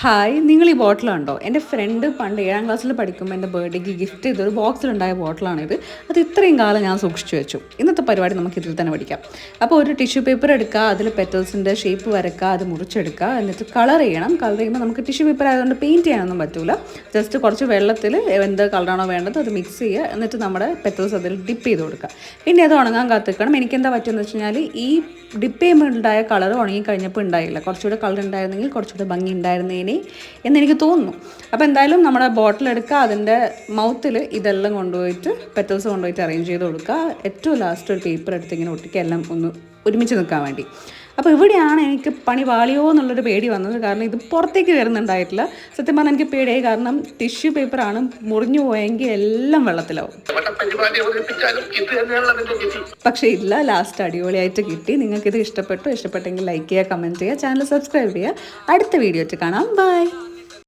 Hi, നിങ്ങൾ ഈ ബോട്ടിൽ കണ്ടോ? എൻ്റെ ഫ്രണ്ട് പണ്ട് 7ാം ക്ലാസ്സിൽ പഠിക്കുമ്പോൾ എൻ്റെ ബർത്ത്ഡേക്ക് ഗിഫ്റ്റ് ചെയ്തൊരു ബോക്സിലുണ്ടായ ബോട്ടിലാണിത്. അത് ഇത്രയും കാലം ഞാൻ സൂക്ഷിച്ചു വെച്ചു. ഇന്നത്തെ പരിപാടി നമുക്ക് ഇതിൽ തന്നെ പഠിക്കാം. അപ്പോൾ ഒരു ടിഷ്യൂ പേപ്പർ എടുക്കുക, അതിൽ പെറ്റൽസിൻ്റെ ഷേപ്പ് വരക്കുക, അത് മുറിച്ചെടുക്കുക, എന്നിട്ട് കളർ ചെയ്യണം. കളർ ചെയ്യുമ്പോൾ നമുക്ക് ടിഷ്യൂ പേപ്പർ ആയതുകൊണ്ട് പെയിൻറ്റ് ചെയ്യാനൊന്നും പറ്റില്ല. ജസ്റ്റ് കുറച്ച് വെള്ളത്തിൽ എന്ത് കളറാണോ വേണ്ടത് അത് മിക്സ് ചെയ്യുക, എന്നിട്ട് നമ്മുടെ പെറ്റൽസ് അതിൽ ഡിപ്പ് ചെയ്ത് കൊടുക്കുക. പിന്നെ അത് ഉണങ്ങാൻ കാത്തിക്കണം. എനിക്കെന്താ പറ്റുമെന്ന് വെച്ച് കഴിഞ്ഞാൽ ഈ ഡിപ്പ് ചെയ്യുമ്പോൾ ഉണ്ടായ കളർ ഉണങ്ങി കഴിഞ്ഞപ്പോൾ ഉണ്ടായില്ല. കുറച്ചുകൂടെ കളർ ഉണ്ടായിരുന്നെങ്കിൽ കുറച്ചുകൂടെ ഭംഗി ഉണ്ടായിരുന്നേനെ എന്നെനിക്ക് തോന്നുന്നു. അപ്പോൾ എന്തായാലും നമ്മുടെ ബോട്ടിൽ എടുക്കുക, അതിൻ്റെ മൗത്തിൽ ഇതെല്ലാം കൊണ്ടുപോയിട്ട് പെറ്റൽസ് കൊണ്ടുപോയിട്ട് അറേഞ്ച് ചെയ്ത് കൊടുക്കുക. ഏറ്റവും ലാസ്റ്റ് ഒരു പേപ്പർ എടുത്ത് ഇങ്ങനെ ഒട്ടിക്കുക, എല്ലാം ഒന്ന് ഒരുമിച്ച് നിൽക്കാൻ വേണ്ടി. അപ്പോൾ ഇവിടെയാണ് എനിക്ക് പണി വാളിയോ എന്നുള്ളൊരു പേടി വന്നത്. കാരണം ഇത് പുറത്തേക്ക് വരുന്നുണ്ടായിട്ടില്ല. സത്യം പറഞ്ഞാൽ എനിക്ക് പേടിയായി. കാരണം ടിഷ്യൂ പേപ്പറാണ്, മുറിഞ്ഞു പോയെങ്കിൽ എല്ലാം വെള്ളത്തിലാവും. പക്ഷേ ഇല്ല, ലാസ്റ്റ് അടിപൊളിയായിട്ട് കിട്ടി. നിങ്ങൾക്കിത് ഇഷ്ടപ്പെട്ടെങ്കിൽ ലൈക്ക് ചെയ്യുക, കമൻറ്റ് ചെയ്യുക, ചാനൽ സബ്സ്ക്രൈബ് ചെയ്യുക. അടുത്ത വീഡിയോ ആയിട്ട് കാണാം. ബൈ.